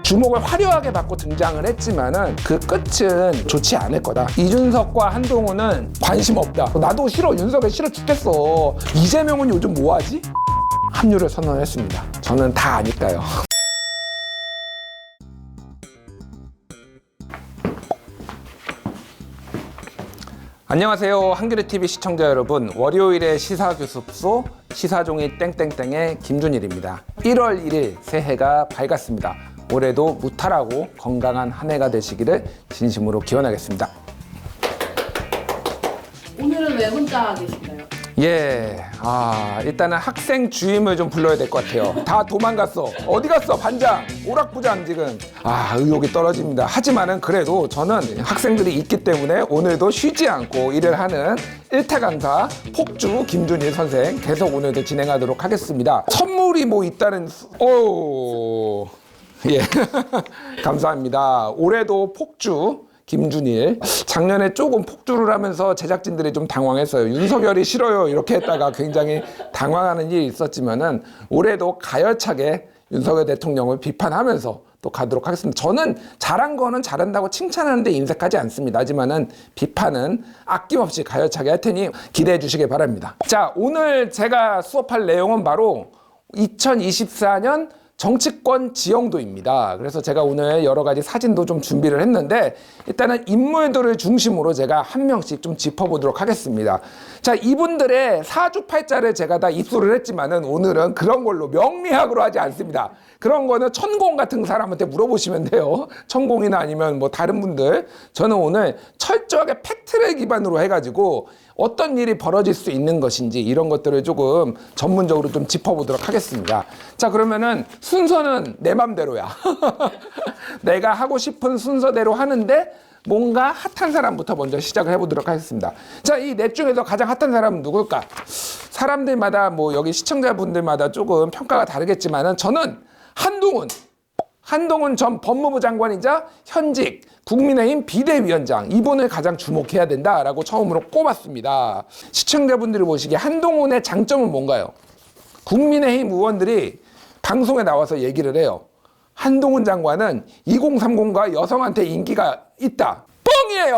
주목을 화려하게 받고 등장을 했지만은 그 끝은 좋지 않을 거다. 이준석과 한동훈은 관심 없다. 나도 싫어. 윤석열 싫어 죽겠어. 이재명은 요즘 뭐하지? 합류를 선언했습니다. 저는 다 아니까요. 안녕하세요. 한겨레TV 시청자 여러분. 월요일의 시사교습소 시사종이 땡땡땡의 김준일입니다. 1월 1일 새해가 밝았습니다. 올해도 무탈하고 건강한 한 해가 되시기를 진심으로 기원하겠습니다. 오늘은 왜 혼자 계신가요? 일단은 학생 주임을 좀 불러야 될 것 같아요. 다 도망갔어. 어디 갔어? 반장, 오락부장 지금. 의욕이 떨어집니다. 하지만은 그래도 저는 학생들이 있기 때문에 오늘도 쉬지 않고 일을 하는 일타 강사 폭주 김준일 선생 계속 오늘도 진행하도록 하겠습니다. 선물이 뭐 있다는 감사합니다. 올해도 폭주 김준일. 작년에 조금 폭주를 하면서 제작진들이 좀 당황했어요. 윤석열이 싫어요 이렇게 했다가 굉장히 당황하는 일이 있었지만은 올해도 가열차게 윤석열 대통령을 비판하면서 또 가도록 하겠습니다. 저는 잘한 거는 잘한다고 칭찬하는데 인색하지 않습니다. 하지만은 비판은 아낌없이 가열차게 할 테니 기대해 주시기 바랍니다. 자, 오늘 제가 수업할 내용은 바로 2024년 정치권 지형도입니다. 그래서 제가 오늘 여러 가지 사진도 좀 준비를 했는데 일단은 인물들을 중심으로 제가 한 명씩 좀 짚어보도록 하겠습니다. 자, 이분들의 사주팔자를 제가 다 입수를 했지만은 오늘은 그런 걸로 명리학으로 하지 않습니다. 그런 거는 천공 같은 사람한테 물어보시면 돼요. 천공이나 아니면 뭐 다른 분들. 저는 오늘 철저하게 팩트를 기반으로 해가지고 어떤 일이 벌어질 수 있는 것인지 이런 것들을 조금 전문적으로 좀 짚어보도록 하겠습니다. 자, 그러면은 순서는 내 맘대로야. 내가 하고 싶은 순서대로 하는데 뭔가 핫한 사람부터 먼저 시작을 해보도록 하겠습니다. 자, 이 넷 중에서 가장 핫한 사람은 누굴까? 사람들마다 뭐 여기 시청자분들마다 조금 평가가 다르겠지만은 저는 한동훈 전 법무부 장관이자 현직 국민의힘 비대위원장, 이분을 가장 주목해야 된다라고 처음으로 꼽았습니다. 시청자분들이 보시기에 한동훈의 장점은 뭔가요? 국민의힘 의원들이 방송에 나와서 얘기를 해요. 한동훈 장관은 2030과 여성한테 인기가 있다. 뻥이에요.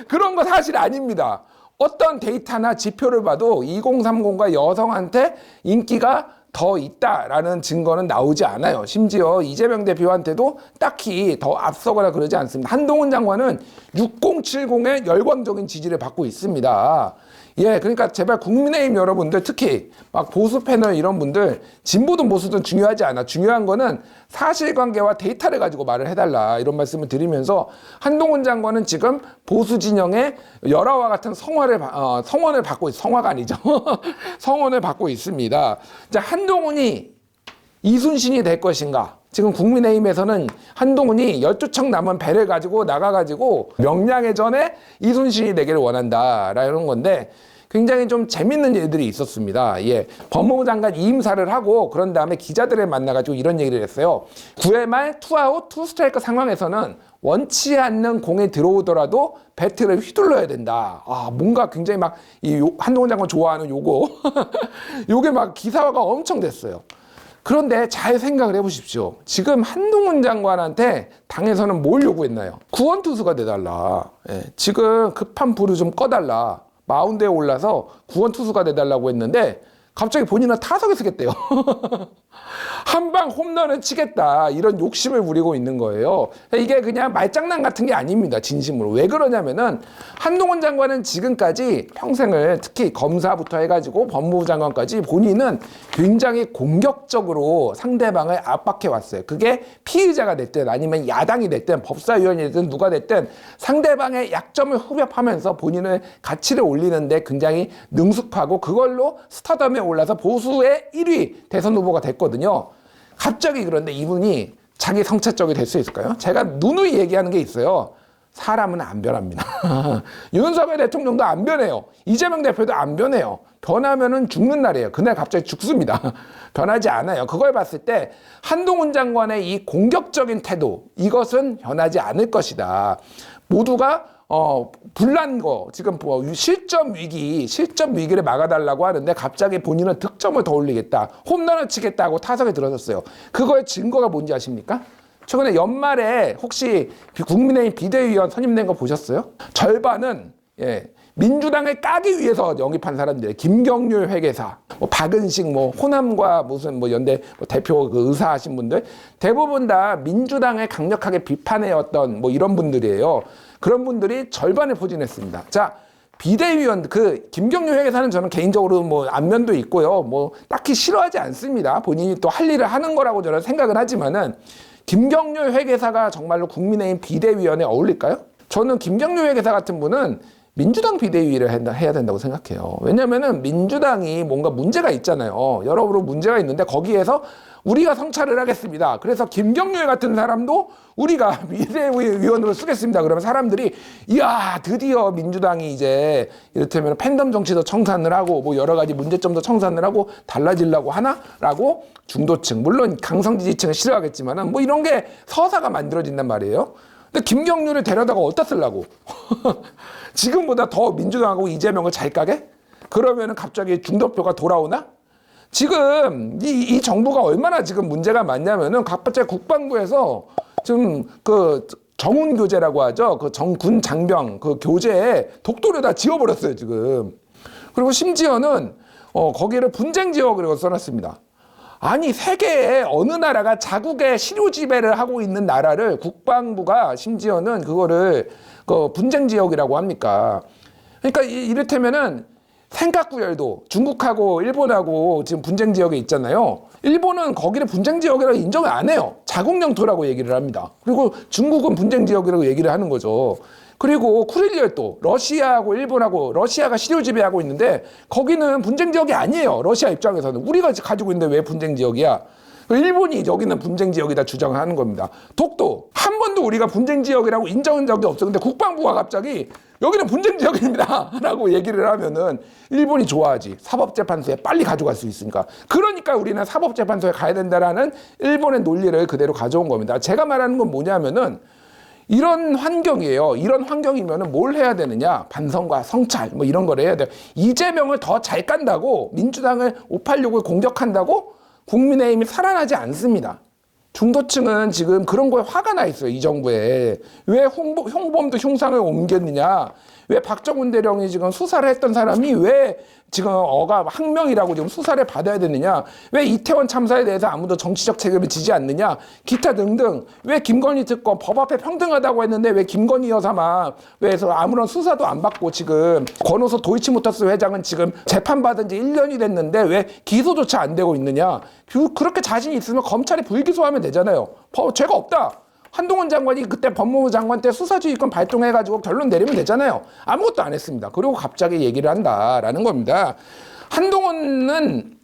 그런 거 사실 아닙니다. 어떤 데이터나 지표를 봐도 2030과 여성한테 인기가 더 있다라는 증거는 나오지 않아요. 심지어 이재명 대표한테도 딱히 더 앞서거나 그러지 않습니다. 한동훈 장관은 6070의 열광적인 지지를 받고 있습니다. 그러니까 제발 국민의힘 여러분들, 특히 막 보수 패널 이런 분들, 진보든 보수든 중요하지 않아. 중요한 거는 사실관계와 데이터를 가지고 말을 해달라, 이런 말씀을 드리면서 한동훈 장관은 지금 보수 진영의 열화와 같은 성원을 받고 성화가 아니죠. 성원을 받고 있습니다. 자, 한동훈이 이순신이 될 것인가? 지금 국민의힘에서는 한동훈이 12척 남은 배를 가지고 나가가지고 명량해전에 이순신이 되기를 원한다라는 건데 굉장히 좀 재밌는 일들이 있었습니다. 법무부 장관 이임사를 하고 그런 다음에 기자들을 만나가지고 이런 얘기를 했어요. 9회 말 투아웃 투스트라이크 상황에서는 원치 않는 공이 들어오더라도 배트를 휘둘러야 된다. 뭔가 굉장히 막 한동훈 장관 좋아하는 요게 막 기사화가 엄청 됐어요. 그런데 잘 생각을 해보십시오. 지금 한동훈 장관한테 당에서는 뭘 요구했나요? 구원투수가 돼달라. 지금 급한 불을 좀 꺼달라. 마운드에 올라서 구원투수가 돼달라고 했는데 갑자기 본인은 타석에 서겠대요. 한방 홈런을 치겠다, 이런 욕심을 부리고 있는 거예요. 이게 그냥 말장난 같은 게 아닙니다. 진심으로. 왜 그러냐면은 한동훈 장관은 지금까지 평생을 특히 검사부터 해가지고 법무부 장관까지 본인은 굉장히 공격적으로 상대방을 압박해 왔어요. 그게 피의자가 됐든 아니면 야당이 됐든 법사위원이 됐든 누가 됐든 상대방의 약점을 흡협하면서 본인의 가치를 올리는데 굉장히 능숙하고 그걸로 스타덤에 올라서 보수의 1위 대선 후보가 됐거든요. 갑자기 그런데 이분이 자기 성찰적이 될 수 있을까요? 제가 누누이 얘기하는 게 있어요. 사람은 안 변합니다. 윤석열 대통령도 안 변해요. 이재명 대표도 안 변해요. 변하면은 죽는 날이에요. 그날 갑자기 죽습니다. 변하지 않아요. 그걸 봤을 때 한동훈 장관의 이 공격적인 태도, 이것은 변하지 않을 것이다. 모두가 불난 거, 지금 실점 위기를 막아달라고 하는데 갑자기 본인은 득점을 더 올리겠다, 홈런을 치겠다고 타석에 들어섰어요. 그거의 증거가 뭔지 아십니까? 최근에 연말에 혹시 국민의힘 비대위원 선임된 거 보셨어요? 절반은 민주당을 까기 위해서 영입한 사람들, 김경률 회계사, 뭐 박은식, 뭐 호남과 무슨 뭐 연대 뭐 대표 그 의사 하신 분들 대부분 다 민주당을 강력하게 비판해왔던 뭐 이런 분들이에요. 그런 분들이 절반을 포진했습니다. 자, 비대위원 그 김경률 회계사는 저는 개인적으로 뭐 안면도 있고요, 뭐 딱히 싫어하지 않습니다. 본인이 또 할 일을 하는 거라고 저는 생각을 하지만은 김경률 회계사가 정말로 국민의힘 비대위원에 어울릴까요? 저는 김경률 회계사 같은 분은 민주당 비대위를 해야 된다고 생각해요. 왜냐면은 민주당이 뭔가 문제가 있잖아요. 여러모로 문제가 있는데 거기에서 우리가 성찰을 하겠습니다. 그래서 김경률 같은 사람도 우리가 비대위원으로 쓰겠습니다. 그러면 사람들이 이야 드디어 민주당이 이제 이를테면 팬덤 정치도 청산을 하고 뭐 여러 가지 문제점도 청산을 하고 달라지려고 하나라고 중도층 물론 강성 지지층은 싫어하겠지만은 뭐 이런 게 서사가 만들어진단 말이에요. 근데 김경률을 데려다가 어디다 쓰려고? 지금보다 더 민주당하고 이재명을 잘 까게? 그러면은 갑자기 중도표가 돌아오나? 지금 이 정부가 얼마나 지금 문제가 많냐면은 갑자기 국방부에서 지금 그 정훈 교재라고 하죠. 그 군 장병 그 교재에 독도를 다 지워버렸어요 지금. 그리고 심지어는 거기를 분쟁 지역이라고 써놨습니다. 아니 세계의 어느 나라가 자국의 시료 지배를 하고 있는 나라를 국방부가 심지어는 그거를 그 분쟁 지역이라고 합니까? 그러니까 이를테면은 생각구열도 중국하고 일본하고 지금 분쟁 지역에 있잖아요. 일본은 거기를 분쟁 지역이라고 인정을 안 해요. 자국 영토라고 얘기를 합니다. 그리고 중국은 분쟁 지역이라고 얘기를 하는 거죠. 그리고 쿠릴리열도 러시아하고 일본하고 러시아가 시료 지배하고 있는데 거기는 분쟁 지역이 아니에요. 러시아 입장에서는 우리가 가지고 있는데 왜 분쟁 지역이야? 일본이 여기는 분쟁 지역이다 주장을 하는 겁니다. 독도 한 번도 우리가 분쟁 지역이라고 인정한 적이 없어. 근데 국방부가 갑자기 여기는 분쟁 지역입니다 라고 얘기를 하면은 일본이 좋아하지. 사법재판소에 빨리 가져갈 수 있으니까. 그러니까 우리는 사법재판소에 가야 된다라는 일본의 논리를 그대로 가져온 겁니다. 제가 말하는 건 뭐냐면은 이런 환경이에요. 이런 환경이면은 뭘 해야 되느냐? 반성과 성찰 뭐 이런 걸 해야 돼요. 이재명을 더 잘 깐다고 민주당을 586을 공격한다고 국민의힘이 살아나지 않습니다. 중도층은 지금 그런 거에 화가 나 있어요. 이 정부에. 왜 홍범도 흉상을 옮겼느냐? 왜 박정훈 대령이 지금 수사를 했던 사람이 왜 지금 항명이라고 지금 수사를 받아야 되느냐? 왜 이태원 참사에 대해서 아무도 정치적 책임을 지지 않느냐? 기타 등등. 왜 김건희 특검 법 앞에 평등하다고 했는데 왜 김건희 여사만 왜서 아무런 수사도 안 받고 지금 권오수 도이치모터스 회장은 지금 재판받은 지 1년이 됐는데 왜 기소조차 안 되고 있느냐? 그렇게 자신이 있으면 검찰이 불기소하면 되잖아요. 죄가 없다. 한동훈 장관이 그때 법무부 장관 때 수사지휘권 발동해가지고 결론 내리면 되잖아요. 아무것도 안 했습니다. 그리고 갑자기 얘기를 한다라는 겁니다. 한동훈은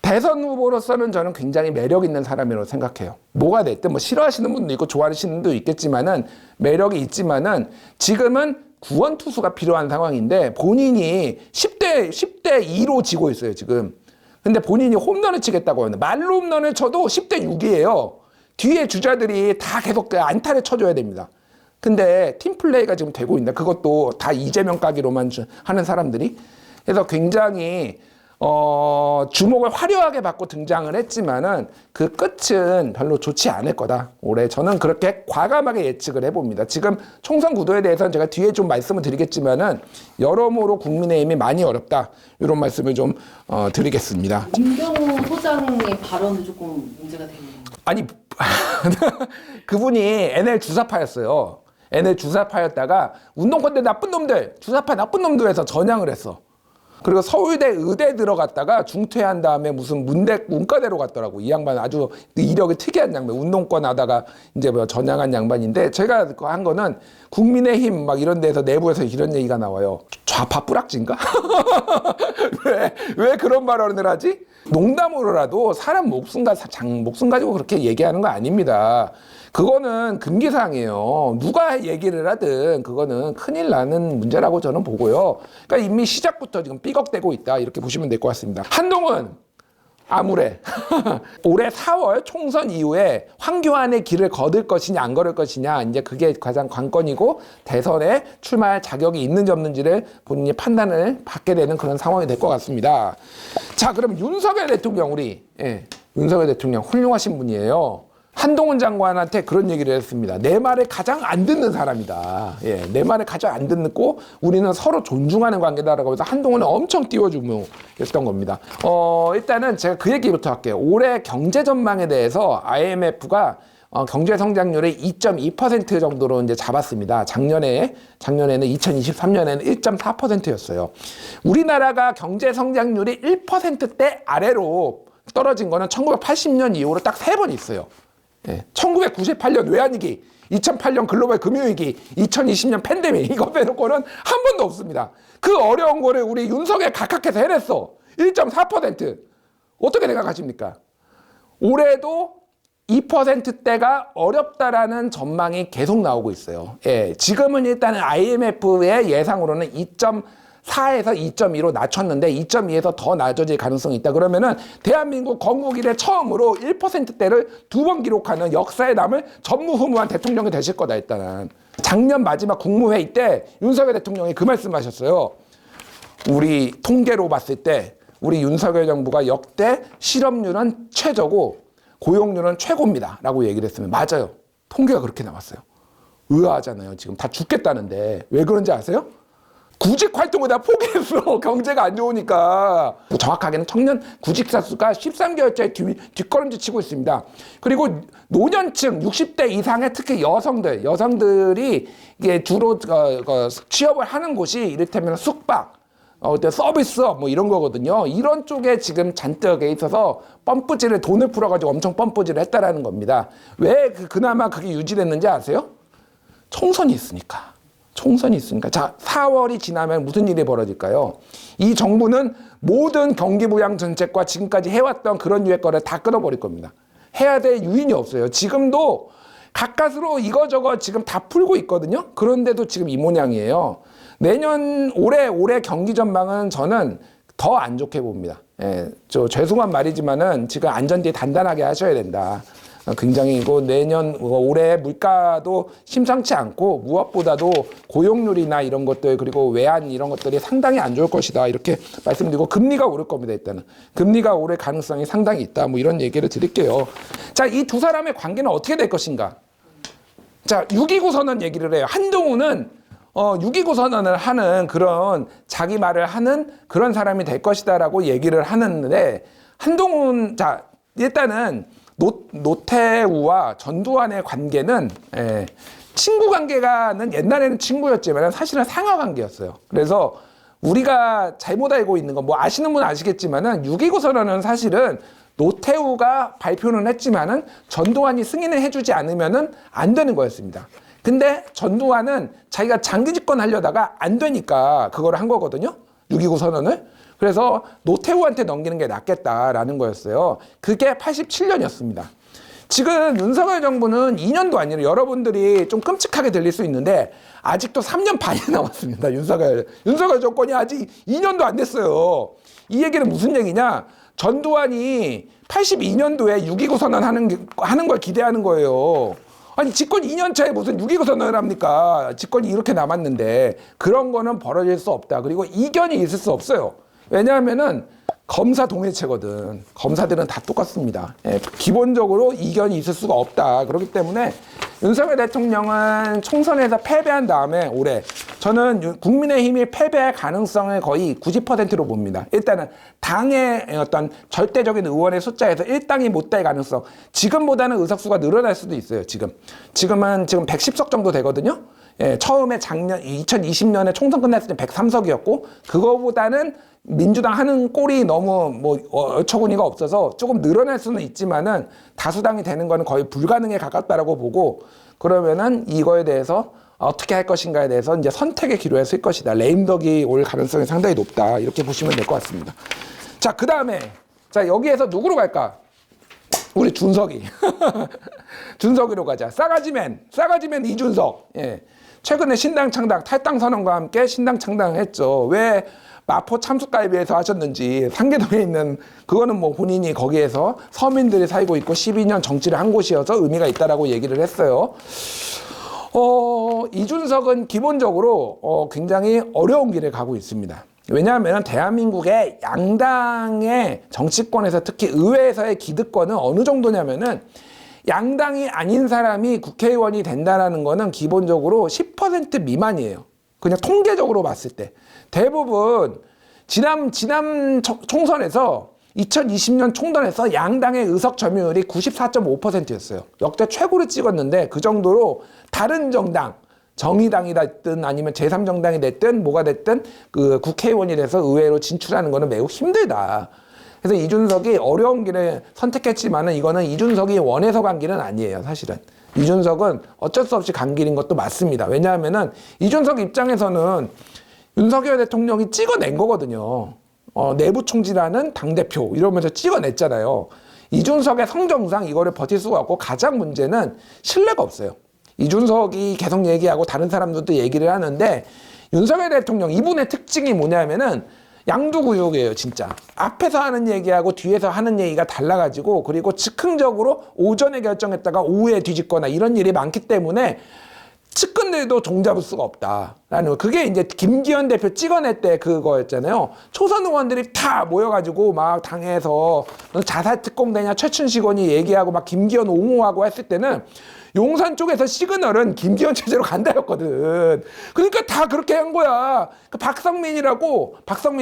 대선 후보로서는 저는 굉장히 매력 있는 사람이라고 생각해요. 뭐가 됐든 뭐 싫어하시는 분도 있고 좋아하시는 분도 있겠지만은 매력이 있지만은 지금은 구원 투수가 필요한 상황인데 본인이 10대 2로 지고 있어요 지금. 근데 본인이 홈런을 치겠다고 하는데 말로 홈런을 쳐도 10대 6이에요. 뒤에 주자들이 다 계속 안타를 쳐줘야 됩니다. 근데 팀플레이가 지금 되고 있는데 그것도 다 이재명 까기로만 하는 사람들이. 그래서 굉장히 주목을 화려하게 받고 등장을 했지만은 그 끝은 별로 좋지 않을 거다. 올해 저는 그렇게 과감하게 예측을 해봅니다. 지금 총선 구도에 대해서는 제가 뒤에 좀 말씀을 드리겠지만은 여러모로 국민의힘이 많이 어렵다. 이런 말씀을 좀 드리겠습니다. 김경호 소장의 발언도 조금 문제가 되네요. 아니 그분이 NL 주사파였어요. NL 주사파였다가 운동권대 나쁜 놈들, 주사파 나쁜 놈들 해서 전향을 했어. 그리고 서울대 의대 들어갔다가 중퇴한 다음에 무슨 문과대로 갔더라고. 이 양반 아주 이력이 특이한 양반. 운동권 하다가 이제 뭐 전향한 양반인데 제가 한 거는 국민의힘 막 이런 데서 내부에서 이런 얘기가 나와요. 좌파 뿌락지인가? 왜 그런 발언을 하지? 농담으로라도 사람 목숨 가지고 그렇게 얘기하는 거 아닙니다. 그거는 금기사항이에요. 누가 얘기를 하든 그거는 큰일 나는 문제라고 저는 보고요. 그러니까 이미 시작부터 지금 삐걱대고 있다 이렇게 보시면 될 것 같습니다. 한동훈 아무래 올해 4월 총선 이후에 황교안의 길을 거둘 것이냐 안 걸을 것이냐 이제 그게 가장 관건이고 대선에 출마할 자격이 있는지 없는지를 본인이 판단을 받게 되는 그런 상황이 될 것 같습니다. 자, 그럼 윤석열 대통령 윤석열 대통령 훌륭하신 분이에요. 한동훈 장관한테 그런 얘기를 했습니다. 내 말을 가장 안 듣는 사람이다. 예, 내 말을 가장 안 듣고 우리는 서로 존중하는 관계다라고 해서 한동훈을 엄청 띄워주고 했던 겁니다. 일단은 제가 그 얘기부터 할게요. 올해 경제 전망에 대해서 IMF가 경제 성장률을 2.2% 정도로 이제 잡았습니다. 작년에는 2023년에는 1.4%였어요. 우리나라가 경제 성장률이 1%대 아래로 떨어진 거는 1980년 이후로 딱 3번 있어요. 예, 1998년 외환위기, 2008년 글로벌 금융위기, 2020년 팬데믹, 이거 빼놓고는 한 번도 없습니다. 그 어려운 거를 우리 윤석열 각각해서 해냈어. 1.4%. 어떻게 생각하십니까? 올해도 2%대가 어렵다라는 전망이 계속 나오고 있어요. 예, 지금은 일단은 IMF의 예상으로는 2.4에서 2.2로 낮췄는데 2.2에서 더 낮아질 가능성이 있다. 그러면은 대한민국 건국 이래 처음으로 1%대를 2번 기록하는 역사에 남을 전무후무한 대통령이 되실 거다. 일단은 작년 마지막 국무회의 때 윤석열 대통령이 그 말씀하셨어요. 우리 통계로 봤을 때 우리 윤석열 정부가 역대 실업률은 최저고 고용률은 최고입니다 라고 얘기를 했으면 맞아요. 통계가 그렇게 나왔어요. 의아하잖아요. 지금 다 죽겠다는데 왜 그런지 아세요? 구직 활동을 다 포기했어. 경제가 안 좋으니까. 정확하게는 청년 구직자 수가 13개월째 뒷걸음질 치고 있습니다. 그리고 노년층 60대 이상의 특히 여성들이 이게 주로 취업을 하는 곳이 이를테면 숙박, 서비스업 뭐 이런 거거든요. 이런 쪽에 지금 잔뜩 있어서 펌프질을 돈을 풀어가지고 엄청 펌프질을 했다라는 겁니다. 왜 그나마 그게 유지됐는지 아세요? 총선이 있으니까. 자, 4월이 지나면 무슨 일이 벌어질까요? 이 정부는 모든 경기부양 정책과 지금까지 해왔던 그런 유의 거를 다 끊어버릴 겁니다. 해야 될 유인이 없어요. 지금도 가까스로 이거저거 지금 다 풀고 있거든요. 그런데도 지금 이 모양이에요. 올해 경기 전망은 저는 더 안 좋게 봅니다. 예, 죄송한 말이지만은 지금 안전띠 단단하게 하셔야 된다. 굉장히 올해 물가도 심상치 않고 무엇보다도 고용률이나 이런 것들 그리고 외환 이런 것들이 상당히 안 좋을 것이다. 이렇게 말씀드리고 금리가 오를 겁니다. 일단은 금리가 오를 가능성이 상당히 있다. 뭐 이런 얘기를 드릴게요. 자, 이 두 사람의 관계는 어떻게 될 것인가? 자, 6.29 선언 얘기를 해요. 한동훈은 6.29 선언을 하는 그런 자기 말을 하는 그런 사람이 될 것이다라고 얘기를 하는데 한동훈 자 일단은 노태우와 전두환의 관계는 친구 관계가는 옛날에는 친구였지만 사실은 상하 관계였어요. 그래서 우리가 잘못 알고 있는 건 뭐 아시는 분은 아시겠지만은 6.29 선언은 사실은 노태우가 발표는 했지만은 전두환이 승인을 해주지 않으면은 안 되는 거였습니다. 근데 전두환은 자기가 장기 집권하려다가 안 되니까 그걸 한 거거든요. 6.29 선언을. 그래서 노태우한테 넘기는 게 낫겠다라는 거였어요. 그게 87년이었습니다. 지금 윤석열 정부는 2년도 아니라 여러분들이 좀 끔찍하게 들릴 수 있는데 아직도 3년 반이 남았습니다. 윤석열 정권이 아직 2년도 안 됐어요. 이 얘기는 무슨 얘기냐? 전두환이 82년도에 6.29 선언 하는 걸 기대하는 거예요. 아니 집권 2년 차에 무슨 6.29 선언을 합니까? 집권이 이렇게 남았는데 그런 거는 벌어질 수 없다. 그리고 이견이 있을 수 없어요. 왜냐하면은 검사 동일체거든. 검사들은 다 똑같습니다. 기본적으로 이견이 있을 수가 없다. 그렇기 때문에 윤석열 대통령은 총선에서 패배한 다음에 올해 저는 국민의힘이 패배할 가능성을 거의 90%로 봅니다. 일단은 당의 어떤 절대적인 의원의 숫자에서 1당이 못 될 가능성. 지금보다는 의석수가 늘어날 수도 있어요. 지금은 110석 정도 되거든요. 처음에 작년 2020년에 총선 끝났을 때 103석이었고 그거보다는 민주당 하는 꼴이 너무 어처구니가 없어서 조금 늘어날 수는 있지만은 다수당이 되는 거는 거의 불가능에 가깝다라고 보고 그러면은 이거에 대해서 어떻게 할 것인가에 대해서 이제 선택의 기로에 쓸 것이다. 레임덕이 올 가능성이 상당히 높다. 이렇게 보시면 될 것 같습니다. 자, 그 다음에 자 여기에서 누구로 갈까? 우리 준석이 준석이로 가자. 싸가지맨 이준석. 최근에 신당 창당 탈당 선언과 함께 신당 창당했죠. 왜 마포 참수갈비에서 하셨는지 상계동에 있는 그거는 뭐 본인이 거기에서 서민들이 살고 있고 12년 정치를 한 곳이어서 의미가 있다라고 얘기를 했어요. 이준석은 기본적으로 굉장히 어려운 길을 가고 있습니다. 왜냐하면 대한민국의 양당의 정치권에서 특히 의회에서의 기득권은 어느 정도냐면은 양당이 아닌 사람이 국회의원이 된다는 거는 기본적으로 10% 미만이에요. 그냥 통계적으로 봤을 때. 대부분 지난 총선에서 2020년 총선에서 양당의 의석 점유율이 94.5%였어요. 역대 최고를 찍었는데 그 정도로 다른 정당, 정의당이 됐든 아니면 제3정당이 됐든 뭐가 됐든 그 국회의원이 돼서 의회로 진출하는 거는 매우 힘들다. 그래서 이준석이 어려운 길을 선택했지만은 이거는 이준석이 원해서 간 길은 아니에요, 사실은. 이준석은 어쩔 수 없이 간 길인 것도 맞습니다. 왜냐하면은 이준석 입장에서는 윤석열 대통령이 찍어낸 거거든요. 내부 총질하는 당대표 이러면서 찍어냈잖아요. 이준석의 성정상 이거를 버틸 수가 없고 가장 문제는 신뢰가 없어요. 이준석이 계속 얘기하고 다른 사람들도 얘기를 하는데 윤석열 대통령 이분의 특징이 뭐냐면은 양두구육이에요, 진짜. 앞에서 하는 얘기하고 뒤에서 하는 얘기가 달라가지고 그리고 즉흥적으로 오전에 결정했다가 오후에 뒤집거나 이런 일이 많기 때문에 측근들도 종잡을 수가 없다라는 거. 그게 이제 김기현 대표 찍어낼 때 그거였잖아요. 초선 의원들이 다 모여가지고 막 당에서 자살 특공대냐 최춘식 의원이 얘기하고 막 김기현 옹호하고 했을 때는 용산 쪽에서 시그널은 김기현 체제로 간다였거든. 그러니까 다 그렇게 한 거야. 그 박성민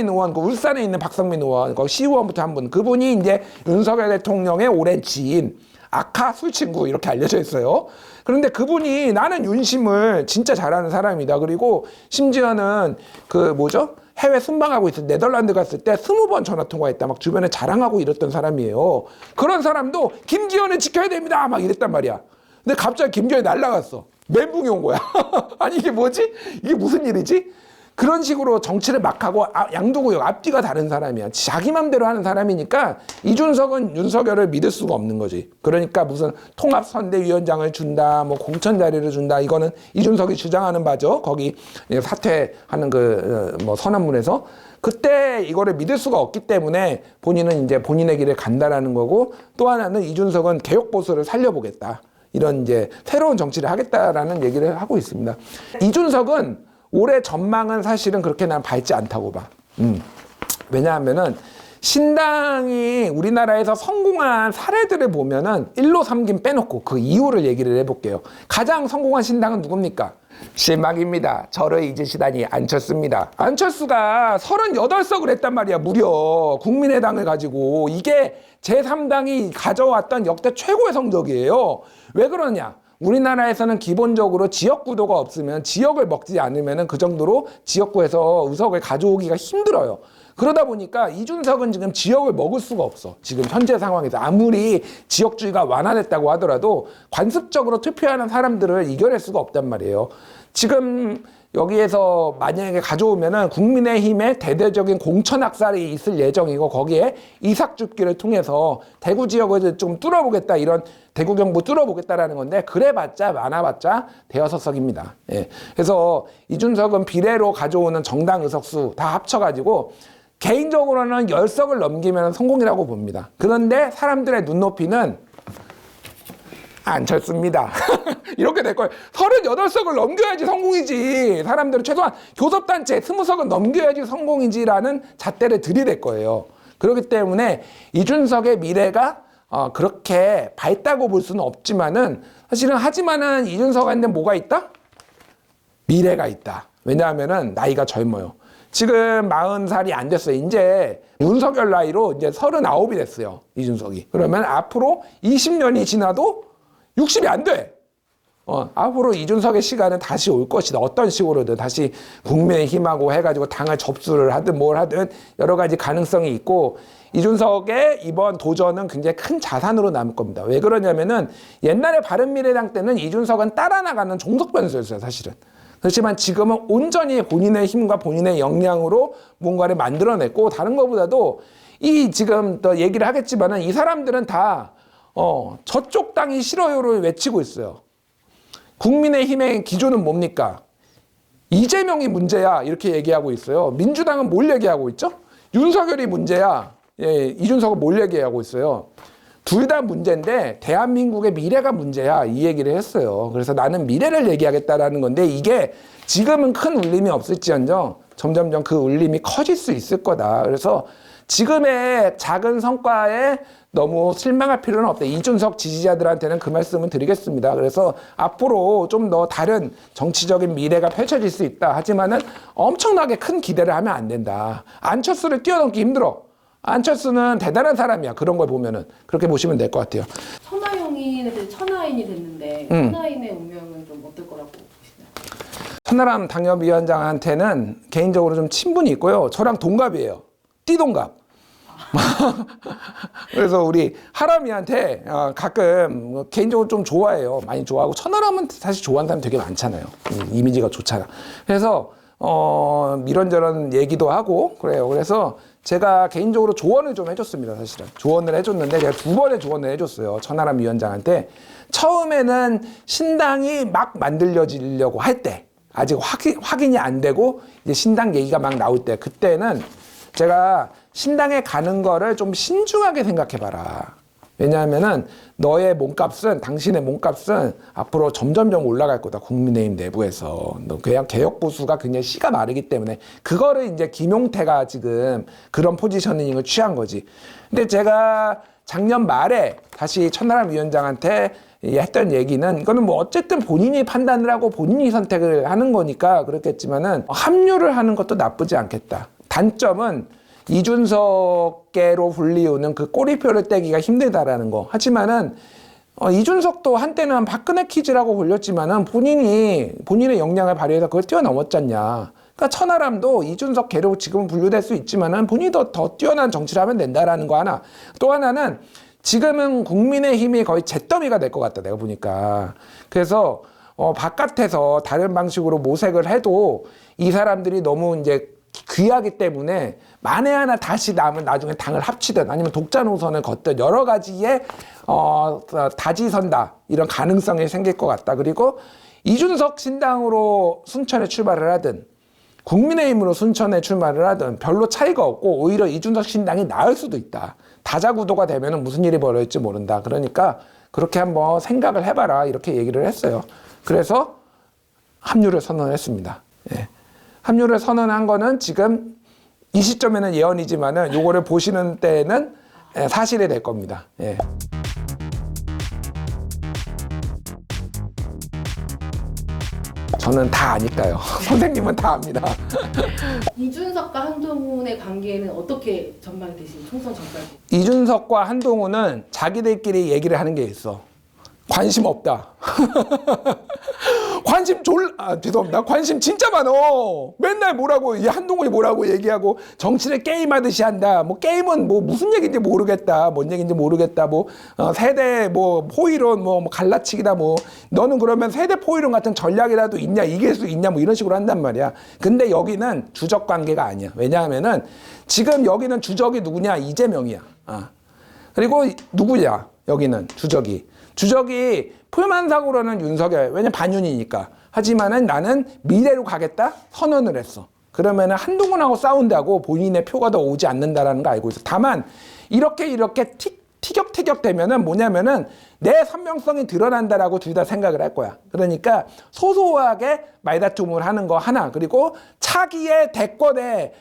의원, 그 울산에 있는 박성민 의원, 그 시의원부터 한 분, 그분이 이제 윤석열 대통령의 오랜 지인, 아카 술친구 이렇게 알려져 있어요. 그런데 그분이 나는 윤심을 진짜 잘하는 사람이다. 그리고 심지어는 해외 순방하고 있을 때 네덜란드 갔을 때 20번 전화 통화했다. 막 주변에 자랑하고 이랬던 사람이에요. 그런 사람도 김기현을 지켜야 됩니다. 막 이랬단 말이야. 근데 갑자기 김기현이 날아갔어. 멘붕이 온 거야. 아니 이게 뭐지? 이게 무슨 일이지? 그런 식으로 정치를 막 하고 양두구역 앞뒤가 다른 사람이야. 자기 맘대로 하는 사람이니까 이준석은 윤석열을 믿을 수가 없는 거지. 그러니까 무슨 통합선대위원장을 준다, 뭐 공천 자리를 준다. 이거는 이준석이 주장하는 바죠. 거기 사퇴하는 선언문에서. 그때 이거를 믿을 수가 없기 때문에 본인은 이제 본인의 길을 간다라는 거고, 또 하나는 이준석은 개혁보수를 살려보겠다. 이런 이제 새로운 정치를 하겠다라는 얘기를 하고 있습니다. 이준석은 올해 전망은 사실은 그렇게 난 밝지 않다고 봐. 왜냐하면은 신당이 우리나라에서 성공한 사례들을 보면은 1로 3긴 빼놓고 그 이유를 얘기를 해볼게요. 가장 성공한 신당은 누굽니까? 실망입니다. 저를 잊으시다니 안철수입니다. 안철수가 38석을 했단 말이야. 무려 국민의당을 가지고. 이게 제3당이 가져왔던 역대 최고의 성적이에요. 왜 그러냐? 우리나라에서는 기본적으로 지역구도가 없으면 지역을 먹지 않으면 그 정도로 지역구에서 의석을 가져오기가 힘들어요. 그러다 보니까 이준석은 지금 지역을 먹을 수가 없어. 지금 현재 상황에서 아무리 지역주의가 완화됐다고 하더라도 관습적으로 투표하는 사람들을 이겨낼 수가 없단 말이에요. 지금 여기에서 만약에 가져오면은 국민의힘의 대대적인 공천학살이 있을 예정이고 거기에 이삭줍기를 통해서 대구 지역을 좀 뚫어보겠다, 이런 대구 경북 뚫어보겠다라는 건데 그래봤자 많아봤자 대여섯 석입니다. 예. 그래서 이준석은 비례로 가져오는 정당 의석수 다 합쳐가지고 개인적으로는 10석을 넘기면 성공이라고 봅니다. 그런데 사람들의 눈높이는 안철수입니다. 이렇게 될 거예요. 38석을 넘겨야지 성공이지. 사람들은 최소한 교섭단체 20석은 넘겨야지 성공이지라는 잣대를 들이댈 거예요. 그렇기 때문에 이준석의 미래가 그렇게 밝다고 볼 수는 없지만은 하지만은 이준석한테 뭐가 있다? 미래가 있다. 왜냐하면은 나이가 젊어요. 지금 40살이 안 됐어요. 이제 윤석열 나이로 이제 39이 됐어요. 이준석이. 그러면 앞으로 20년이 지나도 60이 안 돼. 앞으로 이준석의 시간은 다시 올 것이다. 어떤 식으로든 다시 국민의힘하고 해가지고 당을 접수를 하든 뭘 하든 여러 가지 가능성이 있고, 이준석의 이번 도전은 굉장히 큰 자산으로 남을 겁니다. 왜 그러냐면은 옛날에 바른미래당 때는 이준석은 따라 나가는 종속 변수였어요, 사실은. 그렇지만 지금은 온전히 본인의 힘과 본인의 역량으로 뭔가를 만들어냈고, 다른 것보다도 이 지금 또 얘기를 하겠지만은 이 사람들은 다 저쪽 당이 싫어요를 외치고 있어요. 국민의힘의 기조는 뭡니까? 이재명이 문제야, 이렇게 얘기하고 있어요. 민주당은 뭘 얘기하고 있죠? 윤석열이 문제야. 예, 이준석은 뭘 얘기하고 있어요? 둘 다 문제인데 대한민국의 미래가 문제야, 이 얘기를 했어요. 그래서 나는 미래를 얘기하겠다라는 건데, 이게 지금은 큰 울림이 없을지언정 점점점 그 울림이 커질 수 있을 거다. 그래서 지금의 작은 성과에 너무 실망할 필요는 없다. 이준석 지지자들한테는 그 말씀을 드리겠습니다. 그래서 앞으로 좀 더 다른 정치적인 미래가 펼쳐질 수 있다. 하지만은 엄청나게 큰 기대를 하면 안 된다. 안철수를 뛰어넘기 힘들어. 안철수는 대단한 사람이야. 그런 걸 보면은 그렇게 보시면 될 것 같아요. 천하용인에 천하인이 됐는데 천하인의 운명은 좀 어떨 거라고 보시나요? 천하람 당협위원장한테는 개인적으로 좀 친분이 있고요. 저랑 동갑이에요. 띠동갑. 그래서 우리 하람이한테 가끔 개인적으로 좀 좋아해요. 많이 좋아하고 천하람은 사실 좋아하는 사람 되게 많잖아요. 이미지가 좋잖아. 그래서 이런저런 얘기도 하고 그래요. 그래서 제가 개인적으로 조언을 좀 해줬습니다. 사실은 조언을 해줬는데 제가 2번의 조언을 해줬어요. 천하람 위원장한테. 처음에는 신당이 막 만들어지려고 할 때, 아직 확인이 안 되고 이제 신당 얘기가 막 나올 때, 그때는 제가 신당에 가는 거를 좀 신중하게 생각해봐라. 왜냐하면은 너의 몸값은, 당신의 몸값은 앞으로 점점점 올라갈 거다. 국민의힘 내부에서. 너 개혁 보수가 굉장히 씨가 마르기 때문에 그거를 이제 김용태가 지금 그런 포지셔닝을 취한 거지. 근데 제가 작년 말에 다시 천하람 위원장한테 했던 얘기는, 이거는 뭐 어쨌든 본인이 판단을 하고 본인이 선택을 하는 거니까 그렇겠지만은 합류를 하는 것도 나쁘지 않겠다. 단점은 이준석계로 불리우는 그 꼬리표를 떼기가 힘들다라는 거. 하지만은 이준석도 한때는 박근혜 키즈라고 불렸지만은 본인의 역량을 발휘해서 그걸 뛰어넘었잖냐. 그러니까 천하람도 이준석계로 지금 분류될 수 있지만은 본인이 더 뛰어난 정치를 하면 된다라는 거 하나. 또 하나는 지금은 국민의힘이 거의 잿더미가 될 것 같다, 내가 보니까. 그래서 바깥에서 다른 방식으로 모색을 해도 이 사람들이 너무 이제 귀하기 때문에 만에 하나 다시 남은 나중에 당을 합치든 아니면 독자 노선을 걷든 여러 가지의 다지선다 이런 가능성이 생길 것 같다. 그리고 이준석 신당으로 순천에 출발을 하든 국민의힘으로 순천에 출마를 하든 별로 차이가 없고 오히려 이준석 신당이 나을 수도 있다. 다자구도가 되면 무슨 일이 벌어질지 모른다. 그러니까 그렇게 한번 생각을 해봐라 이렇게 얘기를 했어요. 그래서 합류를 선언했습니다. 예. 합류를 선언한 거는 지금 이 시점에는 예언이지만은 요거를 보시는 때는 사실이 될 겁니다. 예. 저는 다 아니까요. 선생님은 다 압니다. 이준석과 한동훈의 관계는 어떻게 전망이 되시나요? 총선 전까지. 이준석과 한동훈은 자기들끼리 얘기를 하는 게 있어. 관심 없다. 죄송합니다. 관심 진짜 많어. 맨날 뭐라고, 이 한동훈이 뭐라고 얘기하고 정치를 게임하듯이 한다. 뭐 게임은 뭐 무슨 얘기인지 모르겠다. 뭔 얘기인지 모르겠다. 뭐 세대 뭐 포이론 뭐 갈라치기다 뭐 너는 그러면 세대 포이론 같은 전략이라도 있냐, 이길 수 있냐 뭐 이런 식으로 한단 말이야. 근데 여기는 주적 관계가 아니야. 왜냐하면은 지금 여기는 주적이 누구냐? 이재명이야. 그리고 누구냐? 여기는 주적이 표면상으로는 윤석열, 왜냐면 반윤이니까. 하지만은 나는 미래로 가겠다 선언을 했어. 그러면은 한동훈하고 싸운다고 본인의 표가 더 오지 않는다라는 거 알고 있어. 다만 이렇게 티격태격 되면은 뭐냐면은 내 선명성이 드러난다라고 둘 다 생각을 할 거야. 그러니까 소소하게 말다툼을 하는 거 하나, 그리고 차기의 대권에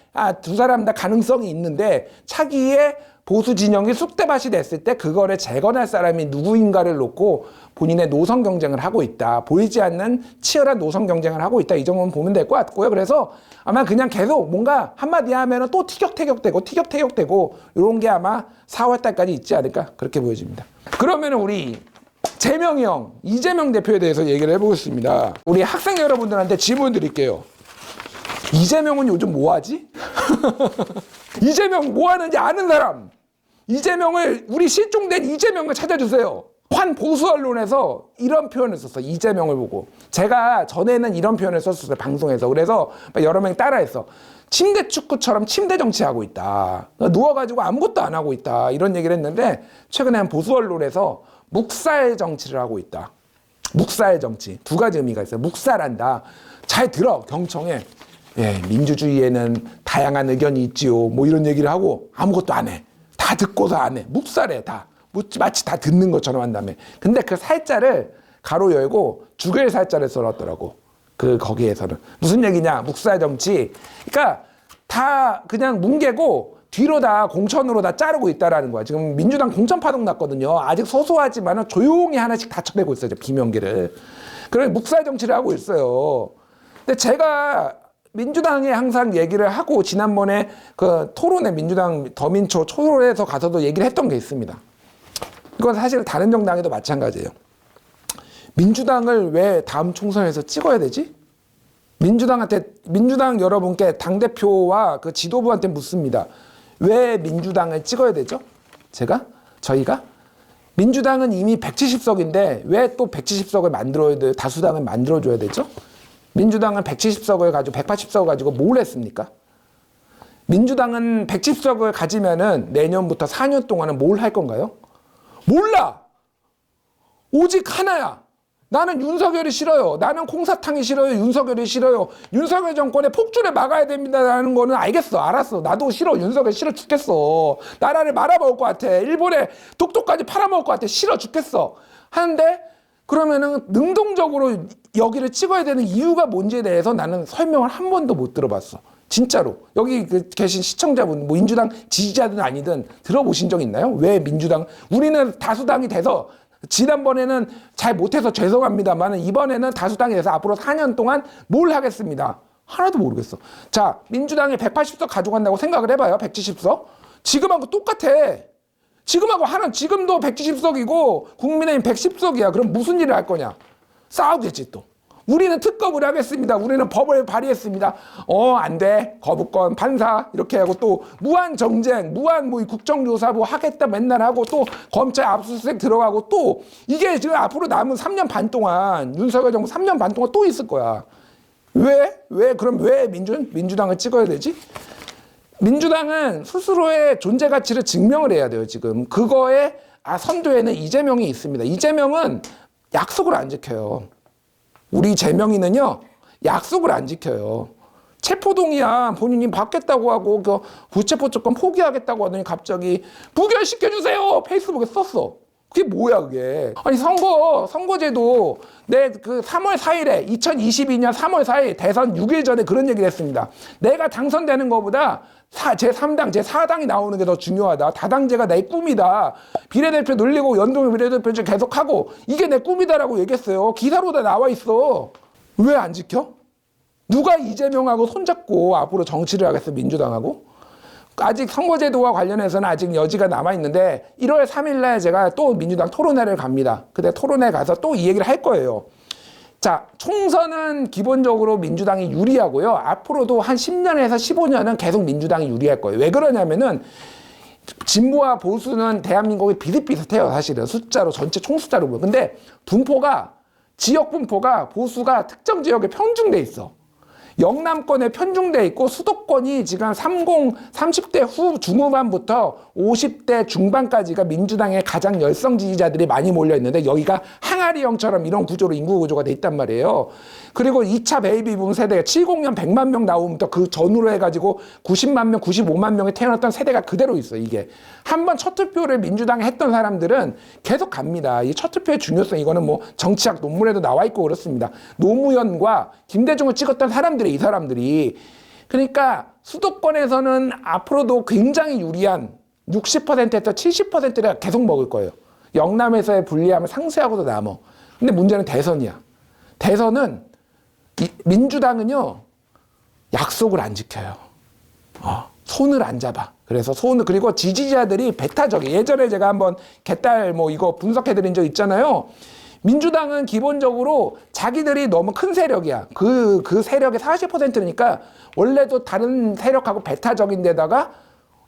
두 사람 다 가능성이 있는데 차기의 보수 진영이 쑥대밭이 됐을 때 그거를 재건할 사람이 누구인가를 놓고 본인의 노선 경쟁을 하고 있다. 보이지 않는 치열한 노선 경쟁을 하고 있다. 이 정도는 보면 될 것 같고요. 그래서 아마 그냥 계속 뭔가 한마디 하면은 또 티격태격되고 이런 게 아마 4월 달까지 있지 않을까 그렇게 보여집니다. 그러면은 우리 재명이 형, 이재명 대표에 대해서 얘기를 해보겠습니다. 우리 학생 여러분들한테 질문 드릴게요. 이재명은 요즘 뭐 하지? 이재명 뭐 하는지 아는 사람. 우리 실종된 이재명을 찾아주세요. 한 보수 언론에서 이런 표현을 썼어. 이재명을 보고. 제가 전에는 이런 표현을 썼었어요. 방송에서. 그래서 여러 명이 따라했어. 침대 축구처럼 침대 정치하고 있다. 누워가지고 아무것도 안 하고 있다. 이런 얘기를 했는데 최근에 한 보수 언론에서 묵살 정치를 하고 있다. 묵살 정치. 두 가지 의미가 있어요. 묵살한다. 잘 들어. 경청해. 예, 민주주의에는 다양한 의견이 있지요. 뭐 이런 얘기를 하고 아무것도 안 해. 다 듣고서 안 해. 묵살해, 다. 마치 다 듣는 것처럼 한다며. 근데 그 살자를 가로 열고 죽일 살자를 써놨더라고. 거기에서는. 무슨 얘기냐? 묵살 정치. 그러니까 다 그냥 뭉개고 뒤로 다 공천으로 다 자르고 있다라는 거야. 지금 민주당 공천 파동 났거든요. 아직 소소하지만 조용히 하나씩 다 쳐내고 있어요. 비명계를. 그런 묵살 정치를 하고 있어요. 근데 제가 민주당에 항상 얘기를 하고 지난번에 그 토론회 민주당 더민초 토론회에서 가서도 얘기를 했던 게 있습니다. 이건 사실 다른 정당에도 마찬가지예요. 민주당을 왜 다음 총선에서 찍어야 되지? 민주당 여러분께 당대표와 그 지도부한테 묻습니다. 왜 민주당을 찍어야 되죠? 저희가? 민주당은 이미 170석인데 왜 또 170석을 만들어야 돼요? 다수당을 만들어줘야 되죠? 민주당은 170석을 가지고 180석을 가지고 뭘 했습니까? 민주당은 110석을 가지면은 내년부터 4년 동안은 뭘 할 건가요? 몰라! 오직 하나야! 나는 윤석열이 싫어요. 나는 콩사탕이 싫어요. 윤석열이 싫어요. 윤석열 정권의 폭주를 막아야 됩니다라는 거는 알겠어. 알았어. 나도 싫어. 윤석열 싫어 죽겠어. 나라를 말아먹을 것 같아. 일본에 독도까지 팔아먹을 것 같아. 싫어 죽겠어. 하는데 그러면은 능동적으로 여기를 찍어야 되는 이유가 뭔지에 대해서 나는 설명을 한 번도 못 들어봤어. 진짜로. 여기 계신 시청자분, 뭐 민주당 지지자든 아니든 들어보신 적 있나요? 왜 민주당, 우리는 다수당이 돼서 지난번에는 잘 못해서 죄송합니다만 이번에는 다수당이 돼서 앞으로 4년 동안 뭘 하겠습니다. 하나도 모르겠어. 자, 민주당이 180석 가져간다고 생각을 해봐요. 170석. 지금하고 똑같아. 지금도 170석이고 국민의힘 110석이야. 그럼 무슨 일을 할 거냐? 싸우겠지 또. 우리는 특검을 하겠습니다. 우리는 법을 발의했습니다. 안 돼. 거부권, 판사 이렇게 하고 또 무한 정쟁, 무한 뭐 국정조사 뭐 하겠다 맨날 하고 또 검찰 압수수색 들어가고 또 이게 지금 앞으로 남은 3년 반 동안 윤석열 정부 3년 반 동안 또 있을 거야. 그럼 왜 민주당을 찍어야 되지? 민주당은 스스로의 존재 가치를 증명을 해야 돼요. 지금 그거에 선두에는 이재명이 있습니다. 이재명은 약속을 안 지켜요. 우리 재명이는요, 약속을 안 지켜요. 체포동의안 본인이 받겠다고 하고, 부체포 조건 포기하겠다고 하더니 갑자기 부결시켜주세요! 페이스북에 썼어. 그게 뭐야, 그게. 아니, 선거제도, 3월 4일에, 2022년 3월 4일, 대선 6일 전에 그런 얘기를 했습니다. 내가 당선되는 것보다 제3당, 제4당이 나오는 게 더 중요하다. 다당제가 내 꿈이다. 비례대표 늘리고 연동 비례대표 계속하고 이게 내 꿈이다라고 얘기했어요. 기사로 다 나와 있어. 왜 안 지켜? 누가 이재명하고 손잡고 앞으로 정치를 하겠어, 민주당하고? 아직 선거제도와 관련해서는 아직 여지가 남아있는데 1월 3일 날 제가 또 민주당 토론회를 갑니다. 그때 토론회 가서 또 이 얘기를 할 거예요. 자, 총선은 기본적으로 민주당이 유리하고요. 앞으로도 한 10년에서 15년은 계속 민주당이 유리할 거예요. 왜 그러냐면은 진보와 보수는 대한민국이 비슷비슷해요. 사실은 숫자로 전체 총숫자로 보면. 근데 지역 분포가 보수가 특정 지역에 편중돼 있어. 영남권에 편중돼 있고 수도권이 지금 30대 중후반부터 50대 중반까지가 민주당의 가장 열성 지지자들이 많이 몰려 있는데 여기가 항아리형처럼 이런 구조로 인구 구조가 돼 있단 말이에요. 그리고 2차 베이비붐 세대가 70년 100만 명 나오면부터 그 전후로 해가지고 90만 명, 95만 명이 태어났던 세대가 그대로 있어. 이게 한번 첫 투표를 민주당에 했던 사람들은 계속 갑니다. 이 첫 투표의 중요성 이거는 뭐 정치학 논문에도 나와 있고 그렇습니다. 노무현과 김대중을 찍었던 이 사람들이 그러니까 수도권에서는 앞으로도 굉장히 유리한 60%에서 70%를 계속 먹을 거예요. 영남에서의 불리함을 상쇄하고도 남어. 근데 문제는 대선이야. 대선은 민주당은요 약속을 안 지켜요. 손을 안 잡아. 그래서 그리고 지지자들이 배타적이. 예전에 제가 한번 개딸 이거 분석해드린 적 있잖아요. 민주당은 기본적으로 자기들이 너무 큰 세력이야. 그 세력의 40%니까 원래도 다른 세력하고 배타적인 데다가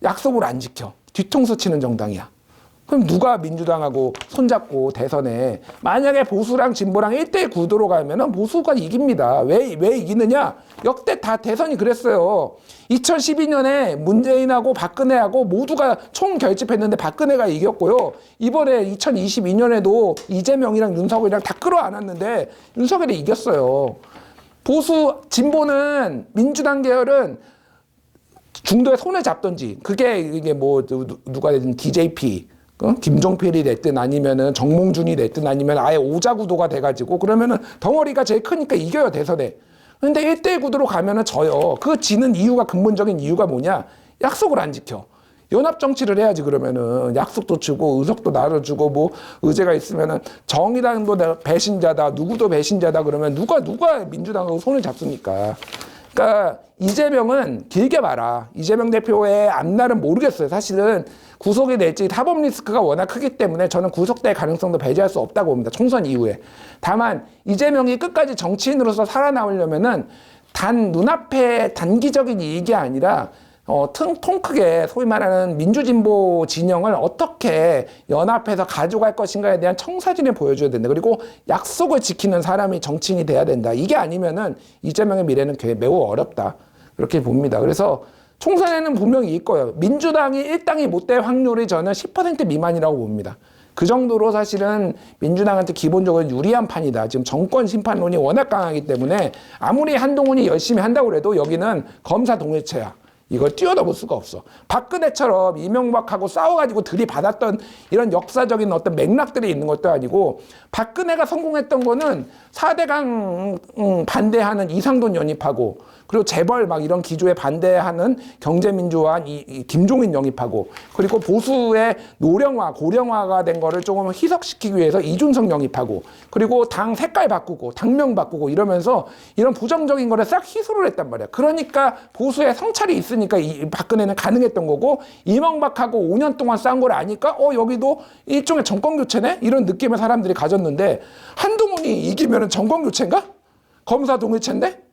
약속을 안 지켜. 뒤통수 치는 정당이야. 그럼 누가 민주당하고 손잡고 대선에 만약에 보수랑 진보랑 1대1 구도로 가면은 보수가 이깁니다. 왜 이기느냐? 역대 다 대선이 그랬어요. 2012년에 문재인하고 박근혜하고 모두가 총결집했는데 박근혜가 이겼고요. 이번에 2022년에도 이재명이랑 윤석열이랑 다 끌어안았는데 윤석열이 이겼어요. 진보는 민주당 계열은 중도에 손을 잡던지 이게 누가 되든 DJP 김종필이 됐든 아니면은 정몽준이 됐든 아니면 아예 오자구도가 돼가지고 그러면은 덩어리가 제일 크니까 이겨요 대선에. 근데 1대1 구도로 가면은 져요. 그 지는 이유가 근본적인 이유가 뭐냐? 약속을 안 지켜. 연합 정치를 해야지. 그러면은 약속도 주고 의석도 나눠주고 뭐 의제가 있으면은 정의당도 배신자다, 누구도 배신자다 그러면 누가 민주당하고 손을 잡습니까? 그러니까 이재명은 길게 봐라. 이재명 대표의 앞날은 모르겠어요. 사실은 구속이 될지 타법 리스크가 워낙 크기 때문에 저는 구속될 가능성도 배제할 수 없다고 봅니다. 총선 이후에. 다만 이재명이 끝까지 정치인으로서 살아남으려면은 단 눈앞의 단기적인 이익이 아니라 통 크게 소위 말하는 민주진보 진영을 어떻게 연합해서 가져갈 것인가에 대한 청사진을 보여줘야 된다. 그리고 약속을 지키는 사람이 정치인이 돼야 된다. 이게 아니면은 이재명의 미래는 매우 어렵다. 그렇게 봅니다. 그래서 총선에는 분명히 있을 거예요. 민주당이 일당이 못 될 확률이 저는 10% 미만이라고 봅니다. 그 정도로 사실은 민주당한테 기본적으로 유리한 판이다. 지금 정권 심판론이 워낙 강하기 때문에 아무리 한동훈이 열심히 한다고 해도 여기는 검사 동일체야. 이걸 뛰어넘을 수가 없어. 박근혜처럼 이명박하고 싸워가지고 들이받았던 이런 역사적인 어떤 맥락들이 있는 것도 아니고, 박근혜가 성공했던 거는 4대강 반대하는 이상돈 영입하고, 그리고 재벌 막 이런 기조에 반대하는 경제민주화한 이 김종인 영입하고, 그리고 보수의 노령화, 고령화가 된 거를 조금 희석시키기 위해서 이준석 영입하고, 그리고 당 색깔 바꾸고, 당명 바꾸고 이러면서 이런 부정적인 거를 싹 희소를 했단 말이야. 그러니까 보수의 성찰이 있으니까 박근혜는 가능했던 거고, 이명박하고 5년 동안 싸운 걸 아니까 여기도 일종의 정권교체네? 이런 느낌을 사람들이 가졌는데, 한동훈이 이기면은 정권교체인가? 검사 동일체인데?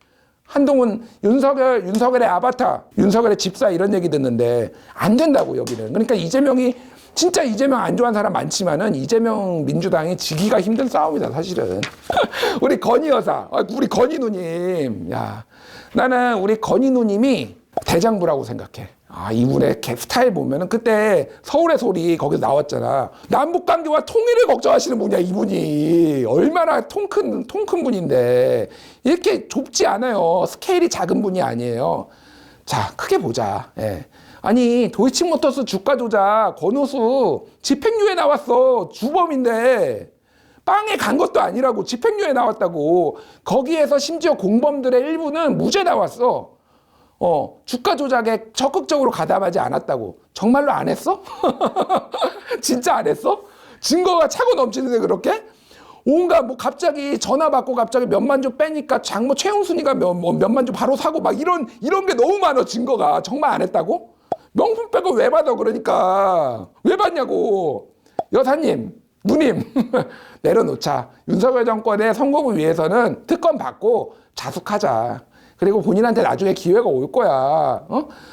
한동훈, 윤석열의 아바타, 윤석열의 집사 이런 얘기 듣는데 안 된다고 여기는. 그러니까 이재명이 진짜 이재명 안 좋아하는 사람 많지만은 이재명 민주당이 지기가 힘든 싸움이다 사실은. 우리 건희 여사, 우리 건희 누님, 야, 나는 우리 건희 누님이 대장부라고 생각해. 이분의 스타일 보면은 그때 서울의 소리 거기서 나왔잖아. 남북 관계와 통일을 걱정하시는 분이야 이분이. 얼마나 통 큰 분인데 이렇게 좁지 않아요. 스케일이 작은 분이 아니에요. 자, 크게 보자. 예. 아니 도이치모터스 주가 조작 권오수 집행유예 나왔어. 주범인데 빵에 간 것도 아니라고 집행유예 나왔다고. 거기에서 심지어 공범들의 일부는 무죄 나왔어. 주가 조작에 적극적으로 가담하지 않았다고. 정말로 안 했어? 진짜 안 했어? 증거가 차고 넘치는데 그렇게? 온갖 갑자기 전화 받고 갑자기 몇만 주 빼니까 장모 최은순이가 몇만 주 바로 사고 막 이런 게 너무 많아. 증거가. 정말 안 했다고? 명품 백을 왜 받아? 그러니까 왜 받냐고. 여사님, 누님 내려놓자. 윤석열 정권의 성공을 위해서는 특검 받고 자숙하자. 그리고 본인한테 나중에 기회가 올 거야.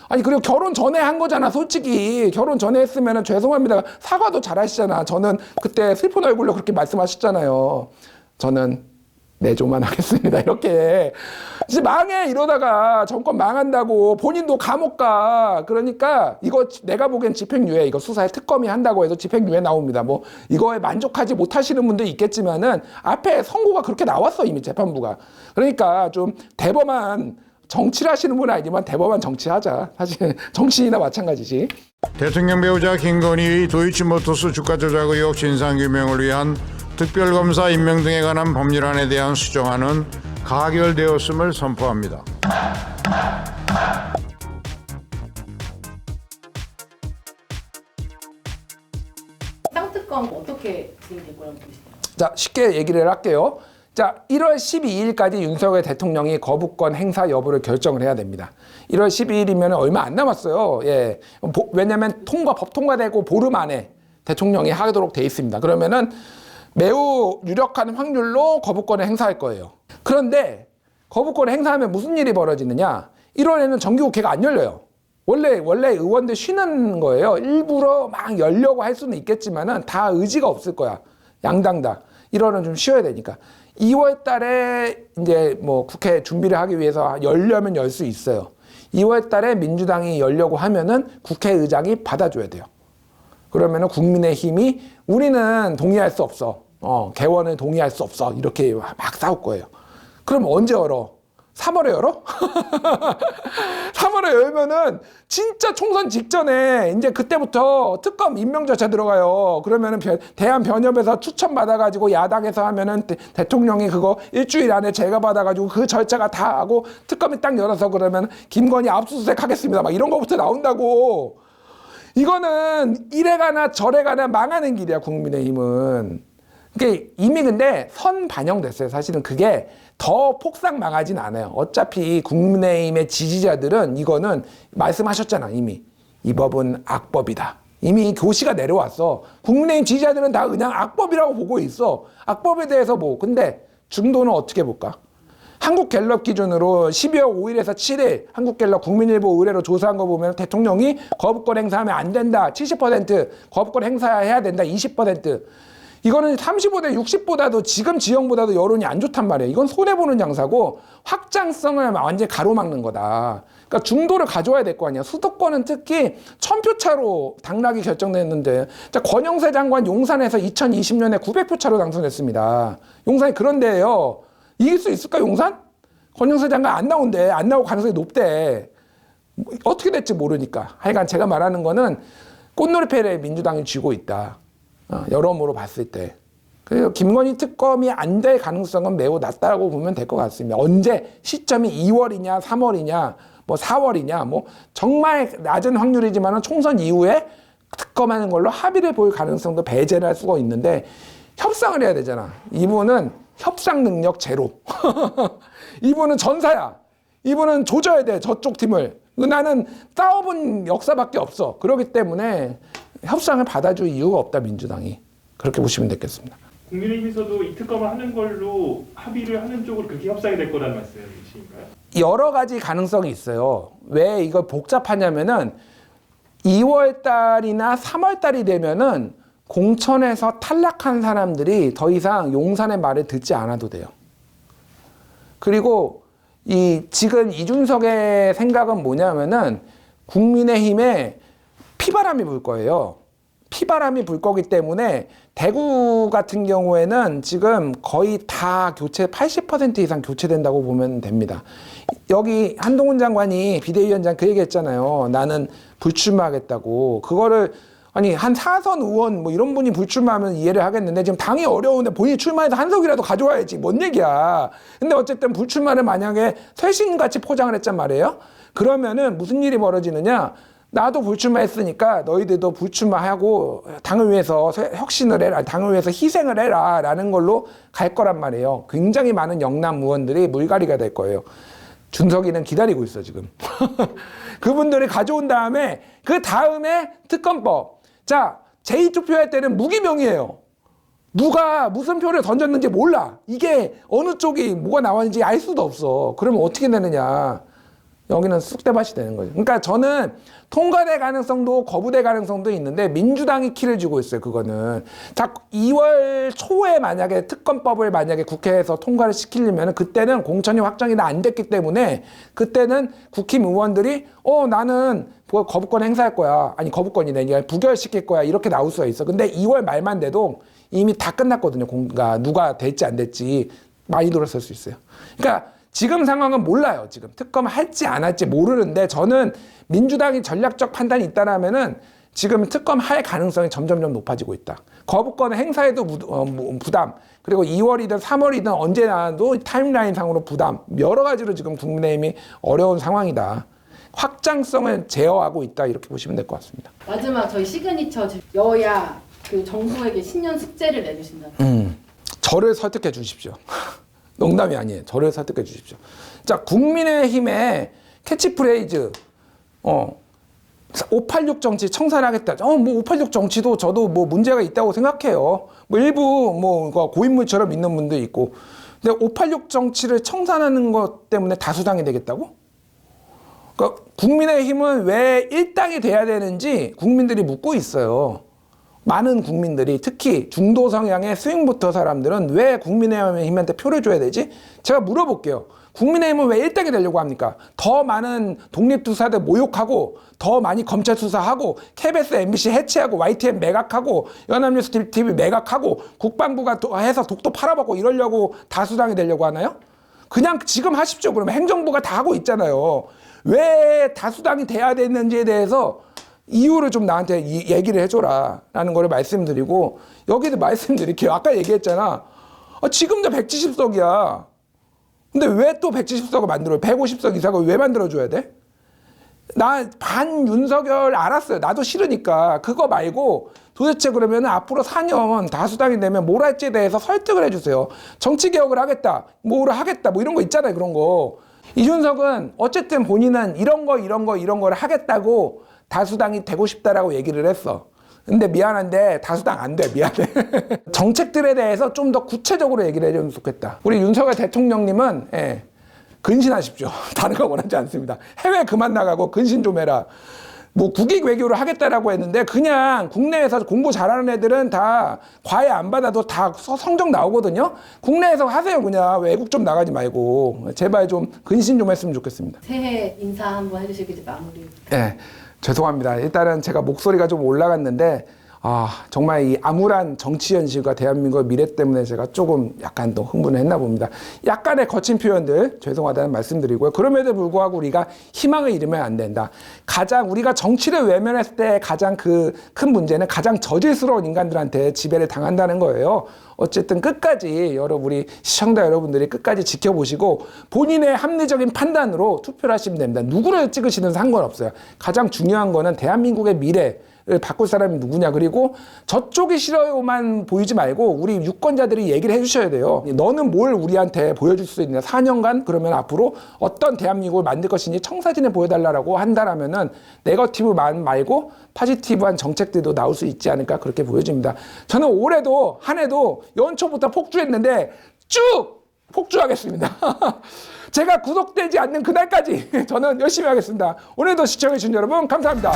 아니, 그리고 결혼 전에 한 거잖아, 솔직히. 결혼 전에 했으면 죄송합니다. 사과도 잘 하시잖아. 저는 그때 슬픈 얼굴로 그렇게 말씀하셨잖아요. 저는 내조만 하겠습니다. 이렇게. 이제 망해, 이러다가 정권 망한다고. 본인도 감옥 가. 그러니까 이거 내가 보기엔 집행유예, 이거 수사에 특검이 한다고 해서 집행유예 나옵니다. 이거에 만족하지 못하시는 분도 있겠지만은 앞에 선고가 그렇게 나왔어, 이미 재판부가. 그러니까 좀 대범한 정치를 하시는 분은 아니지만 대범한 정치하자. 사실 정치인이나 마찬가지지. 대통령 배우자 김건희 도이치모터스 주가 조작 의혹 진상규명을 위한 특별검사 임명 등에 관한 법률안에 대한 수정안은 가결되었음을 선포합니다. 쌍특검 어떻게 진행될 거라고 보시나요? 자, 쉽게 얘기를 할게요. 자, 1월 12일까지 윤석열 대통령이 거부권 행사 여부를 결정을 해야 됩니다. 1월 12일이면 얼마 안 남았어요. 예. 왜냐면 법 통과되고 보름 안에 대통령이 하도록 돼 있습니다. 그러면은 매우 유력한 확률로 거부권을 행사할 거예요. 그런데 거부권을 행사하면 무슨 일이 벌어지느냐? 1월에는 정기국회가 안 열려요. 원래 의원들 쉬는 거예요. 일부러 막 열려고 할 수는 있겠지만은 다 의지가 없을 거야. 양당 다. 1월은 좀 쉬어야 되니까. 2월 달에 이제 국회 준비를 하기 위해서 열려면 열 수 있어요. 2월 달에 민주당이 열려고 하면은 국회의장이 받아줘야 돼요. 그러면은 국민의힘이 우리는 동의할 수 없어. 개원을 동의할 수 없어. 이렇게 막 싸울 거예요. 그럼 언제 열어? 3월에 열어? 3월에 열면은 진짜 총선 직전에 이제 그때부터 특검 임명 절차 들어가요. 그러면은 대한변협에서 추천받아가지고 야당에서 하면은 대통령이 그거 일주일 안에 제거받아가지고 그 절차가 다 하고 특검이 딱 열어서 그러면 김건희 압수수색 하겠습니다. 막 이런 거부터 나온다고. 이거는 이래 가나 저래 가나 망하는 길이야, 국민의힘은. 그게 이미 근데 선 반영됐어요. 사실은 그게 더 폭삭 망하진 않아요. 어차피 국민의힘의 지지자들은 이거는 말씀하셨잖아, 이미. 이 법은 악법이다. 이미 교시가 내려왔어. 국민의힘 지지자들은 다 그냥 악법이라고 보고 있어. 악법에 대해서 뭐. 근데 중도는 어떻게 볼까? 한국갤럽 기준으로 12월 5일에서 7일 한국갤럽 국민일보 의뢰로 조사한 거 보면 대통령이 거부권 행사하면 안 된다. 70%, 거부권 행사해야 된다. 20%. 이거는 35대 60보다도 지금 지형보다도 여론이 안 좋단 말이에요. 이건 손해보는 장사고 확장성을 완전히 가로막는 거다. 그러니까 중도를 가져와야 될 거 아니야. 수도권은 특히 1000표 차로 당락이 결정됐는데, 자, 권영세 장관 용산에서 2020년에 900표 차로 당선됐습니다. 용산이 그런데요. 이길 수 있을까, 용산? 권영세 장관 안 나온대. 안 나올 가능성이 높대. 어떻게 될지 모르니까. 하여간 제가 말하는 거는 꽃놀이패를 민주당이 쥐고 있다. 여러모로 봤을 때. 그래서 김건희 특검이 안 될 가능성은 매우 낮다고 보면 될 것 같습니다. 언제 시점이 2월이냐 3월이냐 뭐 4월이냐 뭐 정말 낮은 확률이지만 총선 이후에 특검하는 걸로 합의를 볼 가능성도 배제를 할 수가 있는데 협상을 해야 되잖아. 이분은 협상 능력 제로. 이분은 전사야. 이분은 조져야 돼, 저쪽 팀을. 나는 싸워본 역사밖에 없어. 그렇기 때문에 협상을 받아줄 이유가 없다, 민주당이. 그렇게 보시면 되겠습니다. 국민의힘에서도 이 특검을 하는 걸로 합의를 하는 쪽으로 그렇게 협상이 될 거라는 말씀이신가요? 여러 가지 가능성이 있어요. 왜 이걸 복잡하냐면은 2월 달이나 3월 달이 되면은 공천에서 탈락한 사람들이 더 이상 용산의 말을 듣지 않아도 돼요. 그리고 지금 이준석의 생각은 뭐냐면은 국민의힘에 피바람이 불 거예요. 피바람이 불 거기 때문에 대구 같은 경우에는 지금 거의 다 80% 이상 교체된다고 보면 됩니다. 여기 한동훈 장관이 비대위원장 그 얘기 했잖아요. 나는 불출마하겠다고. 그거를 아니 한 4선 의원 뭐 이런 분이 불출마하면 이해를 하겠는데 지금 당이 어려운데 본인이 출마해서 한 석이라도 가져와야지. 뭔 얘기야. 근데 어쨌든 불출마를 만약에 쇄신같이 포장을 했단 말이에요. 그러면은 무슨 일이 벌어지느냐. 나도 불출마했으니까 너희들도 불출마하고 당을 위해서 혁신을 해라. 당을 위해서 희생을 해라. 라는 걸로 갈 거란 말이에요. 굉장히 많은 영남 의원들이 물갈이가 될 거예요. 준석이는 기다리고 있어 지금. 그분들이 가져온 다음에 그 다음에 특검법. 자, 제2투표할 때는 무기명이에요. 누가 무슨 표를 던졌는지 몰라. 이게 어느 쪽이 뭐가 나왔는지 알 수도 없어. 그러면 어떻게 되느냐. 여기는 쑥대밭이 되는 거죠. 그러니까 저는 통과될 가능성도 거부될 가능성도 있는데 민주당이 키를 쥐고 있어요. 그거는. 자, 2월 초에 만약에 특검법을 만약에 국회에서 통과를 시키려면 그때는 공천이 확정이 안 됐기 때문에 그때는 국힘 의원들이 나는 거부권 행사할 거야. 아니 거부권이네. 부결시킬 거야. 이렇게 나올 수가 있어. 근데 2월 말만 돼도 이미 다 끝났거든요. 누가 될지 안 될지 많이 돌아설 수 있어요. 그러니까 지금 상황은 몰라요. 지금 특검 할지 안 할지 모르는데 저는 민주당이 전략적 판단이 있다라면은 지금 특검 할 가능성이 점점점 높아지고 있다. 거부권 행사에도 부담, 그리고 2월이든 3월이든 언제 나와도 타임라인 상으로 부담, 여러 가지로 지금 국민의힘이 어려운 상황이다. 확장성을 제어하고 있다. 이렇게 보시면 될 것 같습니다. 마지막 저희 시그니처 여야 그 정부에게 신년 숙제를 내주신다. 저를 설득해 주십시오. 농담이 아니에요. 저를 설득해 주십시오. 자, 국민의힘의 캐치프레이즈 586 정치 청산하겠다. 뭐 586 정치도 저도 뭐 문제가 있다고 생각해요. 뭐 일부 뭐 고인물처럼 믿는 분도 있고. 근데 586 정치를 청산하는 것 때문에 다수당이 되겠다고? 그러니까 국민의힘은 왜 일당이 돼야 되는지 국민들이 묻고 있어요. 많은 국민들이 특히 중도 성향의 스윙부터 사람들은 왜 국민의힘한테 표를 줘야 되지? 제가 물어볼게요. 국민의힘은 왜 일당이 되려고 합니까? 더 많은 독립투사들 모욕하고 더 많이 검찰 수사하고 KBS, MBC 해체하고 YTN 매각하고 연합뉴스 TV 매각하고 국방부가 해서 독도 팔아먹고 이러려고 다수당이 되려고 하나요? 그냥 지금 하십시오. 그러면 행정부가 다 하고 있잖아요. 왜 다수당이 돼야 되는지에 대해서 이유를 좀 나한테 얘기를 해줘라 라는 거를 말씀드리고 여기도 말씀드릴게요. 아까 얘기했잖아. 지금도 170석이야. 근데 왜 또 170석을 만들어요? 150석 이상을 왜 만들어줘야 돼? 나 반 윤석열 알았어요. 나도 싫으니까. 그거 말고 도대체 그러면 앞으로 4년 다수당이 되면 뭘 할지에 대해서 설득을 해주세요. 정치개혁을 하겠다, 뭐를 하겠다, 뭐 이런 거 있잖아요. 그런 거. 이준석은 어쨌든 본인은 이런 거를 하겠다고 다수당이 되고 싶다라고 얘기를 했어. 근데 미안한데 다수당 안 돼. 미안해. 정책들에 대해서 좀 더 구체적으로 얘기를 해주면 좋겠다. 우리 윤석열 대통령님은 근신하십시오. 다른 거 원하지 않습니다. 해외 그만 나가고 근신 좀 해라. 뭐 국익 외교를 하겠다라고 했는데 그냥 국내에서 공부 잘하는 애들은 다 과외 안 받아도 다 성적 나오거든요. 국내에서 하세요. 그냥 외국 좀 나가지 말고 제발 좀 근신 좀 했으면 좋겠습니다. 새해 인사 한번 해주시고 이제 마무리. 네, 죄송합니다. 일단은 제가 목소리가 좀 올라갔는데 정말 이 암울한 정치 현실과 대한민국의 미래 때문에 제가 조금 약간 더 흥분을 했나 봅니다. 약간의 거친 표현들 죄송하다는 말씀드리고요. 그럼에도 불구하고 우리가 희망을 잃으면 안 된다. 가장 우리가 정치를 외면했을 때 가장 그 큰 문제는 가장 저질스러운 인간들한테 지배를 당한다는 거예요. 어쨌든 끝까지 우리 시청자 여러분들이 끝까지 지켜보시고 본인의 합리적인 판단으로 투표를 하시면 됩니다. 누구를 찍으시든 상관없어요. 가장 중요한 거는 대한민국의 미래 를 바꿀 사람이 누구냐. 그리고 저쪽이 싫어요만 보이지 말고 우리 유권자들이 얘기를 해주셔야 돼요. 너는 뭘 우리한테 보여줄 수 있냐. 4년간 그러면 앞으로 어떤 대한민국을 만들 것인지 청사진에 보여달라고 한다라면은 네거티브만 말고 포지티브한 정책들도 나올 수 있지 않을까 그렇게 보여집니다. 저는 올해도 한 해도 연초부터 폭주했는데 쭉 폭주하겠습니다. 제가 구속되지 않는 그날까지 저는 열심히 하겠습니다. 오늘도 시청해주신 여러분 감사합니다.